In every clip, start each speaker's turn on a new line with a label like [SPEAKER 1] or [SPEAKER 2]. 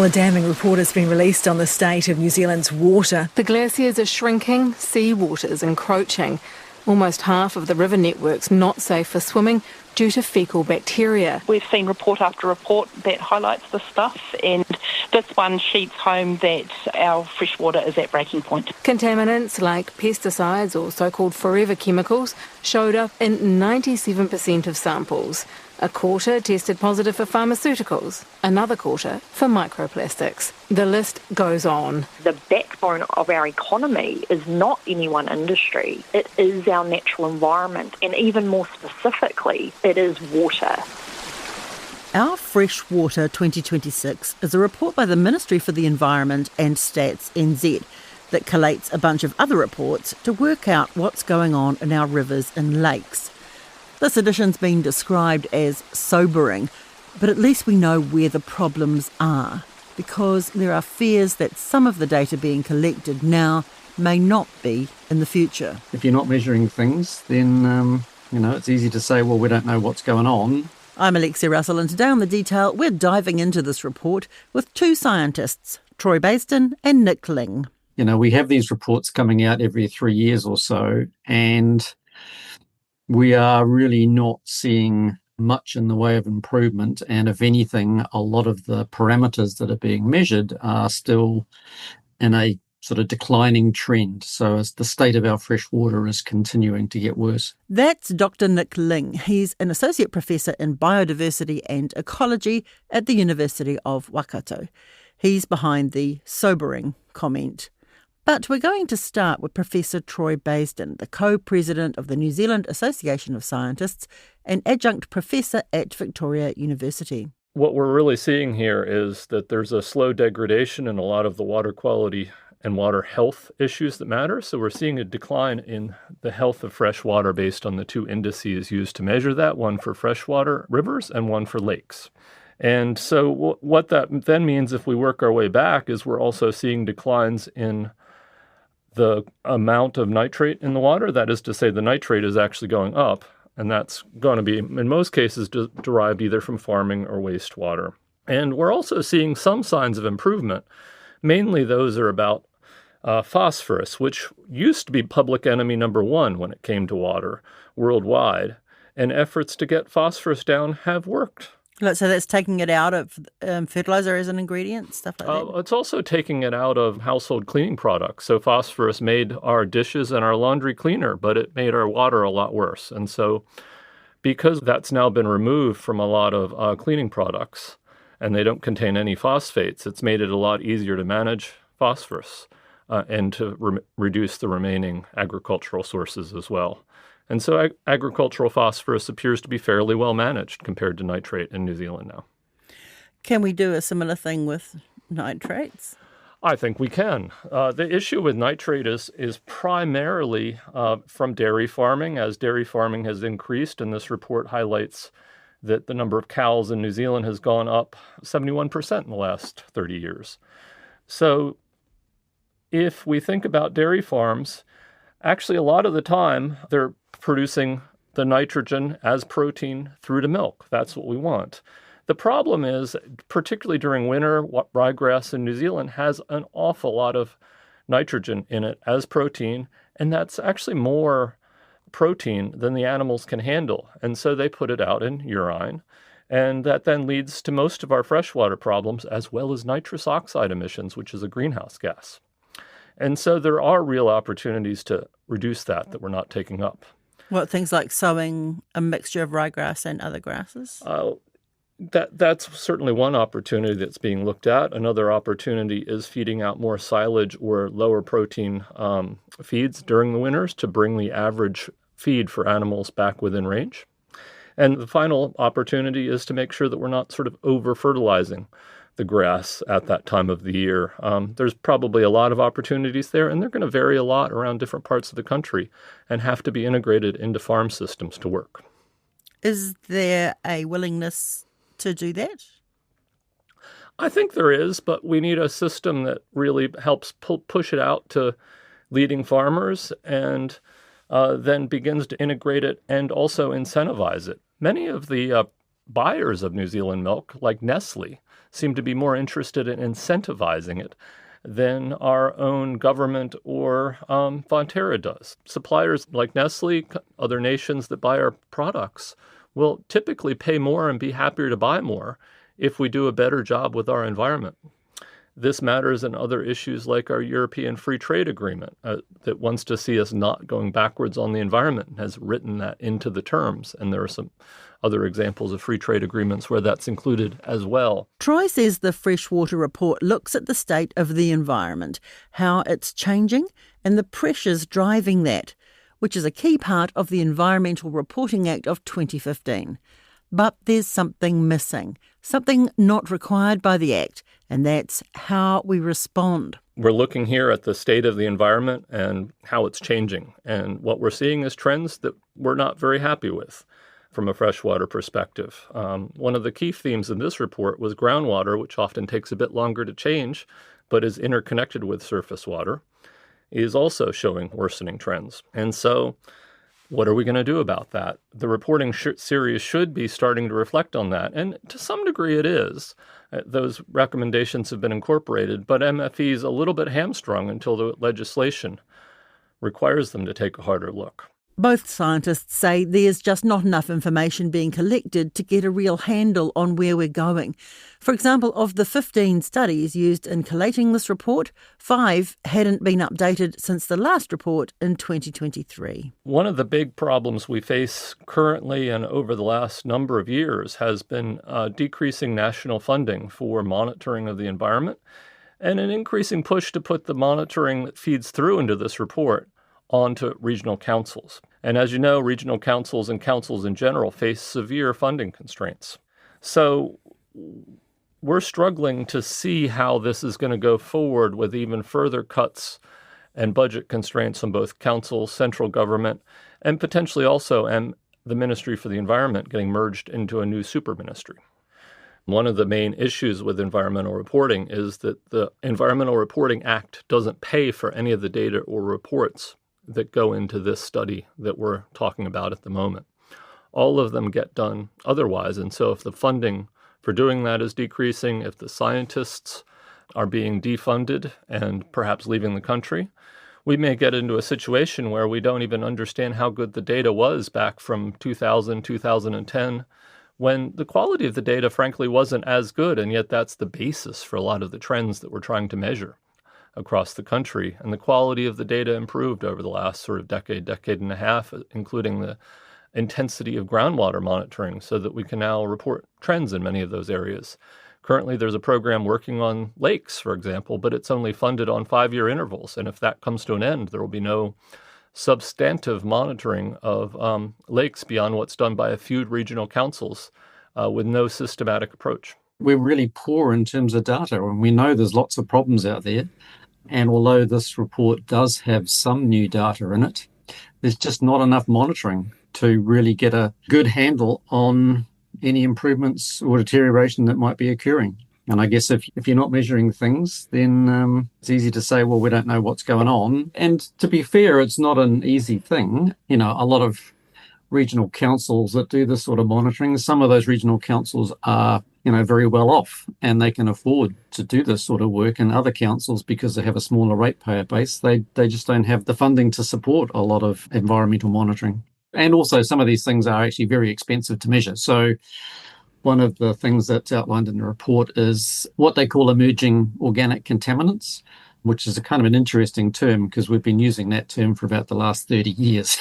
[SPEAKER 1] A damning report has been released on the state of New Zealand's water.
[SPEAKER 2] The glaciers are shrinking, seawater's encroaching. Almost half of the river network's not safe for swimming due to faecal bacteria.
[SPEAKER 3] We've seen report after report that highlights this stuff, and this one sheets home that our freshwater is at breaking point.
[SPEAKER 2] Contaminants like pesticides or so-called forever chemicals showed up in 97% of samples. A quarter tested positive for pharmaceuticals, another quarter for microplastics. The list goes on.
[SPEAKER 4] The backbone of our economy is not any one industry. It is our natural environment, and even more specifically, it is water.
[SPEAKER 5] Our Freshwater 2026 is a report by the Ministry for the Environment and Stats NZ that collates a bunch of other reports to work out what's going on in our rivers and lakes. This edition's been described as sobering, but at least we know where the problems are, because there are fears that some of the data being collected now may not be in the future.
[SPEAKER 6] If you're not measuring things, then, it's easy to say, well, we don't know what's going on.
[SPEAKER 5] I'm Alexia Russell, and today on The Detail, we're diving into this report with two scientists, Troy Baisden and Nick Ling.
[SPEAKER 6] We have these reports coming out every 3 years or so, and we are really not seeing much in the way of improvement. And if anything, a lot of the parameters that are being measured are still in a sort of declining trend. So as the state of our fresh water is continuing to get worse.
[SPEAKER 5] That's Dr. Nick Ling. He's an associate professor in biodiversity and ecology at the University of Waikato. He's behind the sobering comment. But we're going to start with Professor Troy Baisden, the co-president of the New Zealand Association of Scientists and adjunct professor at Victoria University.
[SPEAKER 7] What we're really seeing here is that there's a slow degradation in a lot of the water quality and water health issues that matter. So we're seeing a decline in the health of fresh water based on the two indices used to measure that, one for freshwater rivers and one for lakes. And so what that then means, if we work our way back, is we're also seeing declines in the amount of nitrate in the water. That is to say, the nitrate is actually going up, and that's going to be, in most cases, derived either from farming or wastewater. And we're also seeing some signs of improvement. Mainly those are about phosphorus, which used to be public enemy number one when it came to water worldwide. And efforts to get phosphorus down have worked.
[SPEAKER 5] So that's taking it out of fertilizer as an ingredient, stuff like that?
[SPEAKER 7] It's also taking it out of household cleaning products. So phosphorus made our dishes and our laundry cleaner, but it made our water a lot worse. And so because that's now been removed from a lot of cleaning products and they don't contain any phosphates, it's made it a lot easier to manage phosphorus and to reduce the remaining agricultural sources as well. And so agricultural phosphorus appears to be fairly well managed compared to nitrate in New Zealand now.
[SPEAKER 5] Can we do a similar thing with nitrates?
[SPEAKER 7] I think we can. The issue with nitrate is primarily from dairy farming, as dairy farming has increased, and this report highlights that the number of cows in New Zealand has gone up 71% in the last 30 years. So if we think about dairy farms, actually a lot of the time they're producing the nitrogen as protein through to milk. That's what we want. The problem is, particularly during winter, ryegrass in New Zealand has an awful lot of nitrogen in it as protein, and that's actually more protein than the animals can handle. And so they put it out in urine, and that then leads to most of our freshwater problems, as well as nitrous oxide emissions, which is a greenhouse gas. And so there are real opportunities to reduce that we're not taking up.
[SPEAKER 5] What, things like sowing a mixture of ryegrass and other grasses?
[SPEAKER 7] That's certainly one opportunity that's being looked at. Another opportunity is feeding out more silage or lower protein feeds during the winters to bring the average feed for animals back within range. And the final opportunity is to make sure that we're not sort of over-fertilizing the grass at that time of the year. There's probably a lot of opportunities there, and they're going to vary a lot around different parts of the country and have to be integrated into farm systems to work.
[SPEAKER 5] Is there a willingness to do that?
[SPEAKER 7] I think there is, but we need a system that really helps push it out to leading farmers and then begins to integrate it and also incentivize it. Many of the buyers of New Zealand milk, like Nestle, seem to be more interested in incentivizing it than our own government or Fonterra does. Suppliers like Nestle, other nations that buy our products, will typically pay more and be happier to buy more if we do a better job with our environment. This matters in other issues like our European Free Trade Agreement that wants to see us not going backwards on the environment and has written that into the terms. And there are some other examples of free trade agreements where that's included as well.
[SPEAKER 5] Troy says the Freshwater Report looks at the state of the environment, how it's changing and the pressures driving that, which is a key part of the Environmental Reporting Act of 2015. But there's something missing, something not required by the Act, and that's how we respond.
[SPEAKER 7] We're looking here at the state of the environment and how it's changing. And what we're seeing is trends that we're not very happy with from a freshwater perspective. One of the key themes in this report was groundwater, which often takes a bit longer to change, but is interconnected with surface water, is also showing worsening trends. And so what are we going to do about that? The reporting series should be starting to reflect on that. And to some degree it is. Those recommendations have been incorporated, but MFE is a little bit hamstrung until the legislation requires them to take a harder look.
[SPEAKER 5] Both scientists say there's just not enough information being collected to get a real handle on where we're going. For example, of the 15 studies used in collating this report, 5 hadn't been updated since the last report in 2023.
[SPEAKER 7] One of the big problems we face currently and over the last number of years has been decreasing national funding for monitoring of the environment and an increasing push to put the monitoring that feeds through into this report onto regional councils. And as you know, regional councils and councils in general face severe funding constraints. So we're struggling to see how this is going to go forward with even further cuts and budget constraints on both council, central government, and potentially also the Ministry for the Environment getting merged into a new super ministry. One of the main issues with environmental reporting is that the Environmental Reporting Act doesn't pay for any of the data or reports that go into this study that we're talking about at the moment. All of them get done otherwise. And so if the funding for doing that is decreasing, if the scientists are being defunded and perhaps leaving the country, we may get into a situation where we don't even understand how good the data was back from 2000, 2010, when the quality of the data, frankly, wasn't as good. And yet that's the basis for a lot of the trends that we're trying to measure across the country. And the quality of the data improved over the last sort of decade and a half, including the intensity of groundwater monitoring so that we can now report trends in many of those areas. Currently, there's a program working on lakes, for example, but it's only funded on 5-year intervals. And if that comes to an end, there will be no substantive monitoring of lakes beyond what's done by a few regional councils with no systematic approach.
[SPEAKER 6] We're really poor in terms of data, and we know there's lots of problems out there. And although this report does have some new data in it, there's just not enough monitoring to really get a good handle on any improvements or deterioration that might be occurring. And I guess if you're not measuring things, then it's easy to say, well, we don't know what's going on. And to be fair, it's not an easy thing. You know, a lot of regional councils that do this sort of monitoring, some of those regional councils are, very well off and they can afford to do this sort of work. And other councils, because they have a smaller ratepayer base, they just don't have the funding to support a lot of environmental monitoring. And also some of these things are actually very expensive to measure. So one of the things that's outlined in the report is what they call emerging organic contaminants, which is a kind of an interesting term because we've been using that term for about the last 30 years.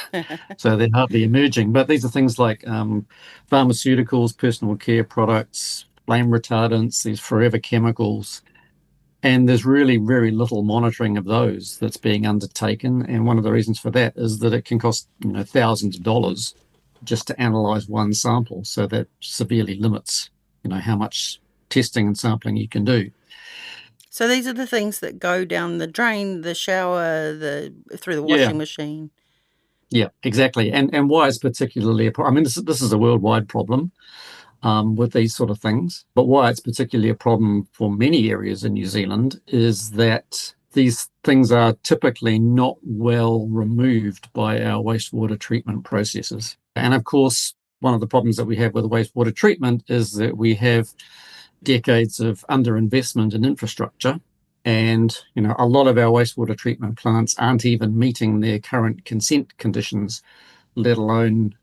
[SPEAKER 6] So they're hardly emerging. But these are things like pharmaceuticals, personal care products, flame retardants, these forever chemicals. And there's really very little monitoring of those that's being undertaken. And one of the reasons for that is that it can cost thousands of dollars just to analyze one sample. So that severely limits how much testing and sampling you can do.
[SPEAKER 5] So these are the things that go down the drain, the shower, through the washing machine.
[SPEAKER 6] Yeah, exactly. And why it's particularly this is a worldwide problem with these sort of things. But why it's particularly a problem for many areas in New Zealand is that these things are typically not well removed by our wastewater treatment processes. And of course, one of the problems that we have with wastewater treatment is that we have decades of underinvestment in infrastructure. And, a lot of our wastewater treatment plants aren't even meeting their current consent conditions, let alone,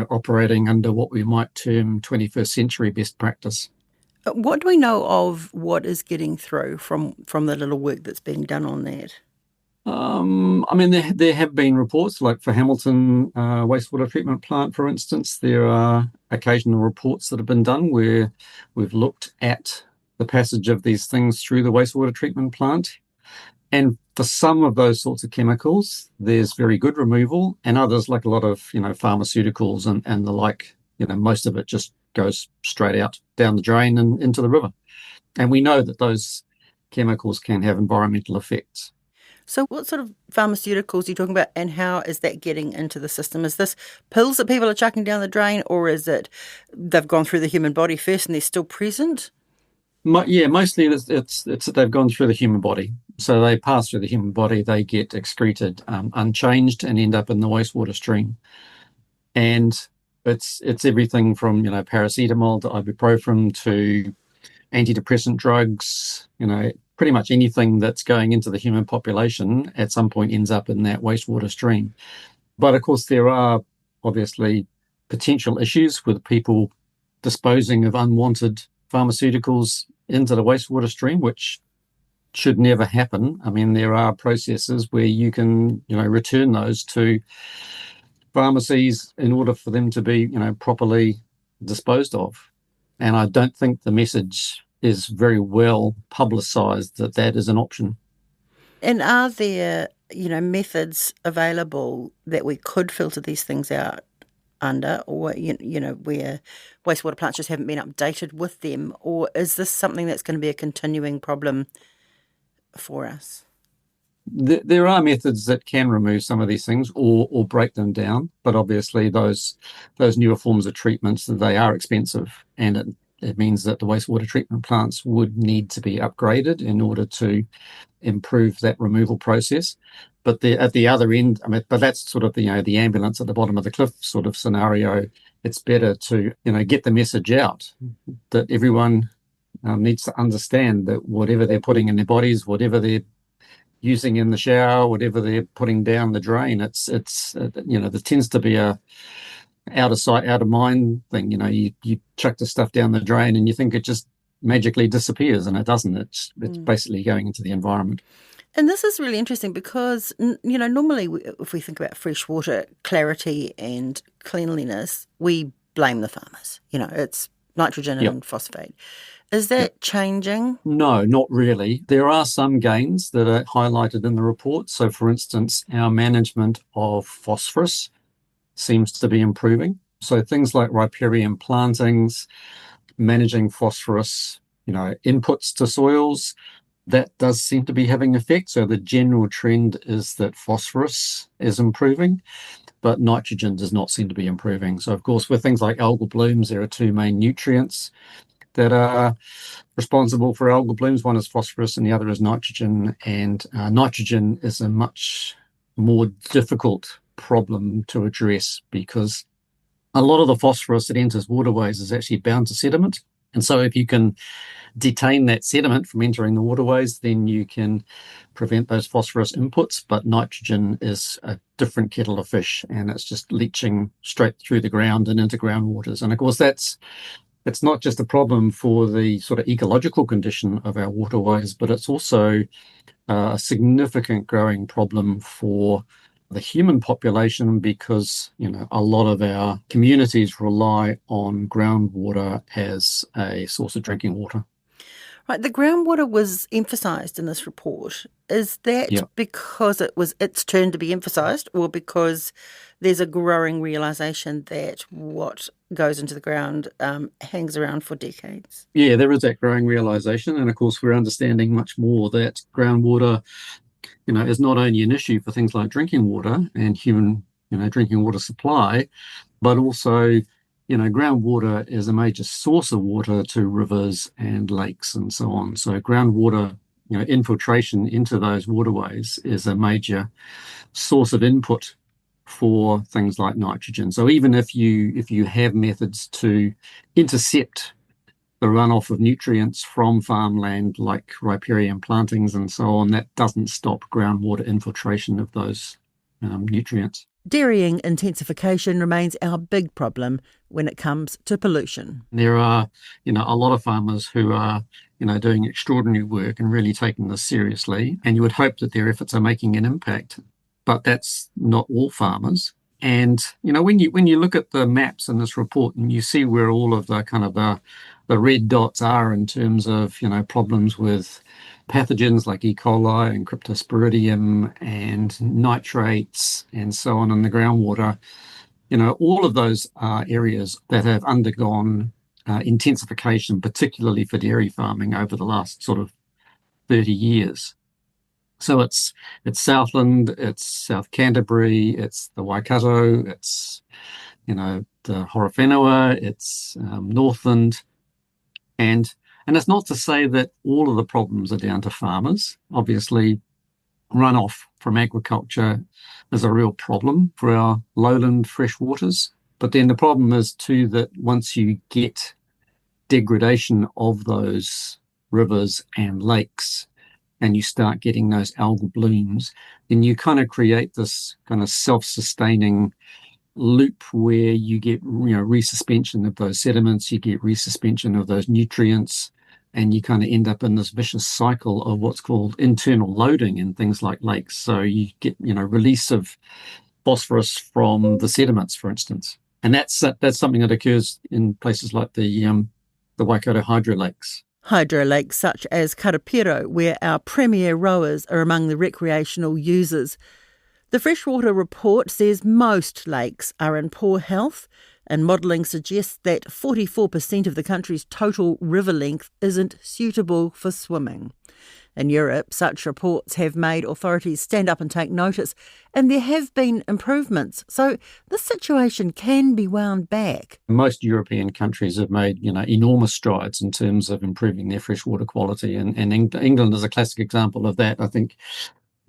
[SPEAKER 6] operating under what we might term 21st century best practice.
[SPEAKER 5] What do we know of what is getting through from the little work that's being done on that?
[SPEAKER 6] There have been reports, like for Hamilton wastewater treatment plant, for instance. There are occasional reports that have been done where we've looked at the passage of these things through the wastewater treatment plant. And for some of those sorts of chemicals, there's very good removal, and others, like a lot of, pharmaceuticals and the like, most of it just goes straight out down the drain and into the river. And we know that those chemicals can have environmental effects.
[SPEAKER 5] So what sort of pharmaceuticals are you talking about, and how is that getting into the system? Is this pills that people are chucking down the drain, or is it they've gone through the human body first and they're still present?
[SPEAKER 6] Mostly it's that they've gone through the human body. So they pass through the human body, they get excreted unchanged and end up in the wastewater stream. And it's everything from, paracetamol to ibuprofen to antidepressant drugs, pretty much anything that's going into the human population at some point ends up in that wastewater stream. But of course, there are obviously potential issues with people disposing of unwanted pharmaceuticals into the wastewater stream, which should never happen. I mean, there are processes where you can, return those to pharmacies in order for them to be, properly disposed of. And I don't think the message is very well publicised that is an option.
[SPEAKER 5] And are there, methods available that we could filter these things out under, or, where wastewater plants just haven't been updated with them? Or is this something that's going to be a continuing problem for us?
[SPEAKER 6] There are methods that can remove some of these things or break them down, but obviously those newer forms of treatments, they are expensive, and it means that the wastewater treatment plants would need to be upgraded in order to improve that removal process. But at the other end, but that's sort of the ambulance at the bottom of the cliff sort of scenario. It's better to get the message out that everyone needs to understand that whatever they're putting in their bodies, whatever they're using in the shower, whatever they're putting down the drain, it's there tends to be a out of sight, out of mind thing. You chuck the stuff down the drain and you think it just magically disappears, and it doesn't. It's basically going into the environment.
[SPEAKER 5] And this is really interesting because, normally if we think about freshwater clarity and cleanliness, we blame the farmers. It's nitrogen and phosphate. Is that changing?
[SPEAKER 6] No, not really. There are some gains that are highlighted in the report. So, for instance, our management of phosphorus seems to be improving. So things like riparian plantings, managing phosphorus, inputs to soils, that does seem to be having effect. So the general trend is that phosphorus is improving, but nitrogen does not seem to be improving. So, of course, with things like algal blooms, there are two main nutrients that are responsible for algal blooms. One is phosphorus and the other is nitrogen. And nitrogen is a much more difficult problem to address because a lot of the phosphorus that enters waterways is actually bound to sediment. And so if you can detain that sediment from entering the waterways, then you can prevent those phosphorus inputs. But nitrogen is a different kettle of fish, and it's just leaching straight through the ground and into groundwaters. And of course, it's not just a problem for the sort of ecological condition of our waterways, but it's also a significant growing problem for the human population because, a lot of our communities rely on groundwater as a source of drinking water.
[SPEAKER 5] Right, the groundwater was emphasised in this report. Is that because it was its turn to be emphasised, or because there's a growing realisation that what goes into the ground hangs around for decades?
[SPEAKER 6] Yeah, there is that growing realisation, and of course we're understanding much more that groundwater, is not only an issue for things like drinking water and human, drinking water supply, but also groundwater is a major source of water to rivers and lakes and so on. So groundwater, infiltration into those waterways is a major source of input for things like nitrogen. So even if you have methods to intercept the runoff of nutrients from farmland like riparian plantings and so on, that doesn't stop groundwater infiltration of those nutrients.
[SPEAKER 5] Dairying intensification remains our big problem when it comes to pollution.
[SPEAKER 6] There are, a lot of farmers who are, doing extraordinary work and really taking this seriously, and you would hope that their efforts are making an impact, but that's not all farmers. And, when you look at the maps in this report and you see where all of the kind of the red dots are in terms of, problems with pathogens like E. coli and Cryptosporidium and nitrates and so on in the groundwater, all of those are areas that have undergone intensification, particularly for dairy farming over the last sort of 30 years. So it's Southland, it's South Canterbury, it's the Waikato, it's, the Horowhenua, it's Northland. And it's not to say that all of the problems are down to farmers. Obviously, runoff from agriculture is a real problem for our lowland freshwaters. But then the problem is too that once you get degradation of those rivers and lakes and you start getting those algal blooms, then you kind of create this kind of self-sustaining loop where you get, resuspension of those sediments, you get resuspension of those nutrients, and you kind of end up in this vicious cycle of what's called internal loading in things like lakes. So you get, release of phosphorus from the sediments, for instance. And that's something that occurs in places like the Waikato hydro lakes.
[SPEAKER 5] Hydro lakes such as Karapiro, where our premier rowers are among the recreational users. The Freshwater Report says most lakes are in poor health, and modelling suggests that 44% of the country's total river length isn't suitable for swimming. In Europe, such reports have made authorities stand up and take notice, and there have been improvements. So this situation can be wound back.
[SPEAKER 6] Most European countries have made, enormous strides in terms of improving their freshwater quality, and England is a classic example of that. I think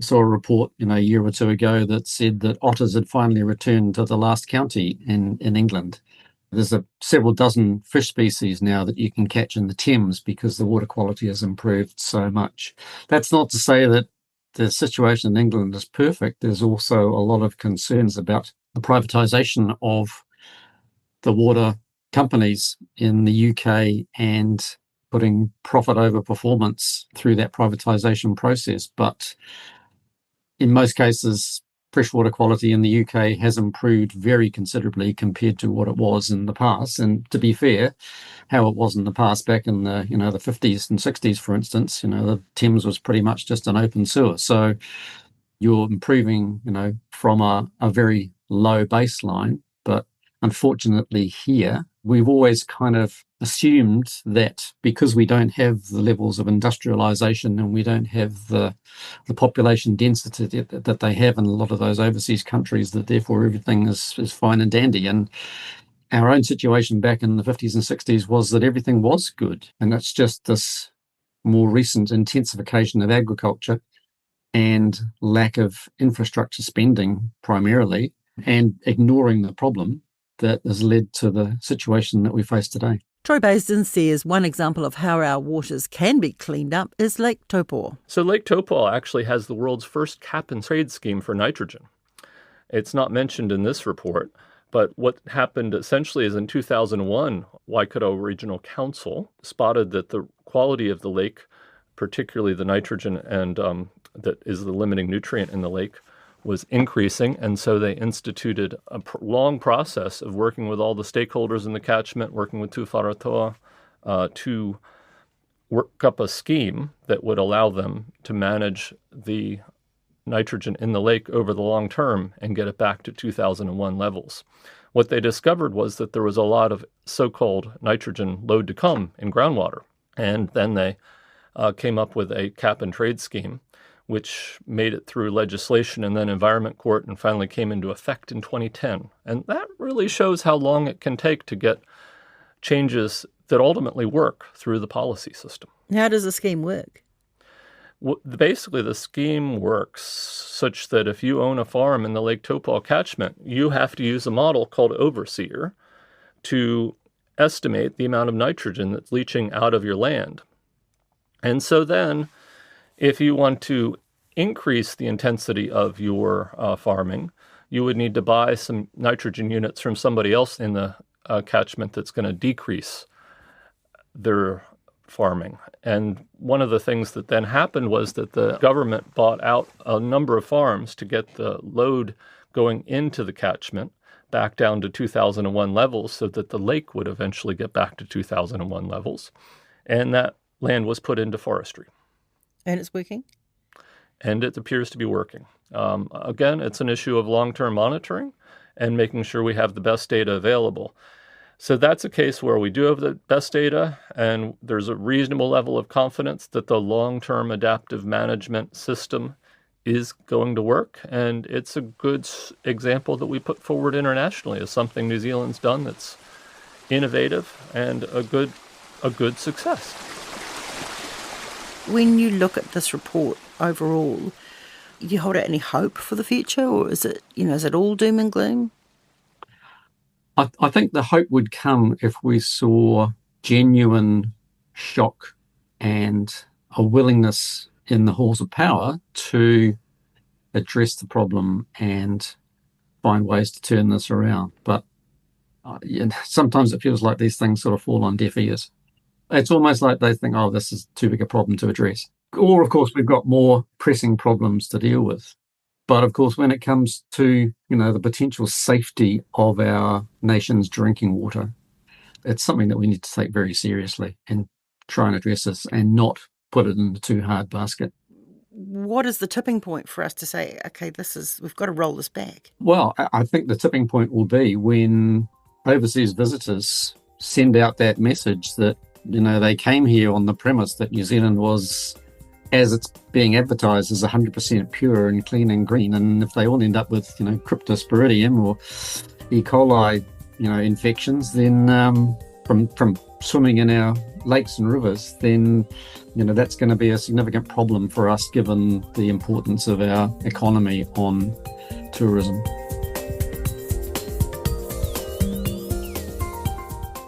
[SPEAKER 6] I saw a report, a year or two ago that said that otters had finally returned to the last county in England. There's several dozen fish species now that you can catch in the Thames because the water quality has improved so much. That's not to say that the situation in England is perfect. There's also a lot of concerns about the privatisation of the water companies in the UK and putting profit over performance through that privatisation process. But in most cases, freshwater quality in the UK has improved very considerably compared to what it was in the past. And to be fair, how it was in the past back in the, the 50s and 60s, for instance, the Thames was pretty much just an open sewer. So you're improving, from a very low baseline. But unfortunately here, we've always kind of assumed that because we don't have the levels of industrialization and we don't have the population density that they have in a lot of those overseas countries, that therefore everything is fine and dandy. And our own situation back in the 50s and 60s was that everything was good. And it's just this more recent intensification of agriculture and lack of infrastructure spending primarily, and ignoring the problem that has led to the situation that we face today.
[SPEAKER 5] Troy Baisden says one example of how our waters can be cleaned up is Lake Taupo.
[SPEAKER 7] So Lake Taupo actually has the world's first cap-and-trade scheme for nitrogen. It's not mentioned in this report, but what happened essentially is in 2001, Waikato Regional Council spotted that the quality of the lake, particularly the nitrogen and that is the limiting nutrient in the lake, was increasing, and so they instituted a long process of working with all the stakeholders in the catchment, working with Tūwharetoa, to work up a scheme that would allow them to manage the nitrogen in the lake over the long term and get it back to 2001 levels. What they discovered was that there was a lot of so-called nitrogen load to come in groundwater, and then they came up with a cap-and-trade scheme, which made it through legislation and then Environment Court and finally came into effect in 2010. And that really shows how long it can take to get changes that ultimately work through the policy system.
[SPEAKER 5] How does the scheme work?
[SPEAKER 7] Basically, the scheme works such that if you own a farm in the Lake Topol catchment, you have to use a model called Overseer to estimate the amount of nitrogen that's leaching out of your land. And so then, if you want to increase the intensity of your farming, you would need to buy some nitrogen units from somebody else in the catchment that's going to decrease their farming. And one of the things that then happened was that the government bought out a number of farms to get the load going into the catchment back down to 2001 levels so that the lake would eventually get back to 2001 levels. And that land was put into forestry.
[SPEAKER 5] And it's working?
[SPEAKER 7] And it appears to be working. Again, it's an issue of long-term monitoring and making sure we have the best data available. So that's a case where we do have the best data, and there's a reasonable level of confidence that the long-term adaptive management system is going to work. And it's a good example that we put forward internationally as something New Zealand's done that's innovative and a good success.
[SPEAKER 5] When you look at this report overall, do you hold out any hope for the future, or is it all doom and gloom?
[SPEAKER 6] I think the hope would come if we saw genuine shock and a willingness in the halls of power to address the problem and find ways to turn this around. But sometimes it feels like these things sort of fall on deaf ears. It's almost like they think, oh, this is too big a problem to address. Or, of course, we've got more pressing problems to deal with. But, of course, when it comes to, the potential safety of our nation's drinking water, it's something that we need to take very seriously and try and address this and not put it in a too hard basket.
[SPEAKER 5] What is the tipping point for us to say, okay, we've got to roll this back?
[SPEAKER 6] Well, I think the tipping point will be when overseas visitors send out that message that, they came here on the premise that New Zealand was, as it's being advertised, as 100% pure and clean and green. And if they all end up with, cryptosporidium or E. coli, infections, then from swimming in our lakes and rivers, then, that's going to be a significant problem for us, given the importance of our economy on tourism.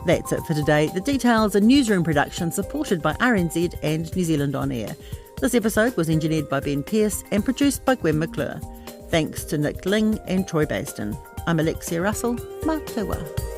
[SPEAKER 5] That's it for today. The Details, a newsroom production supported by RNZ and New Zealand On Air. This episode was engineered by Ben Pearce and produced by Gwen McClure. Thanks to Nick Ling and Troy Baston. I'm Alexia Russell. Mā te wā.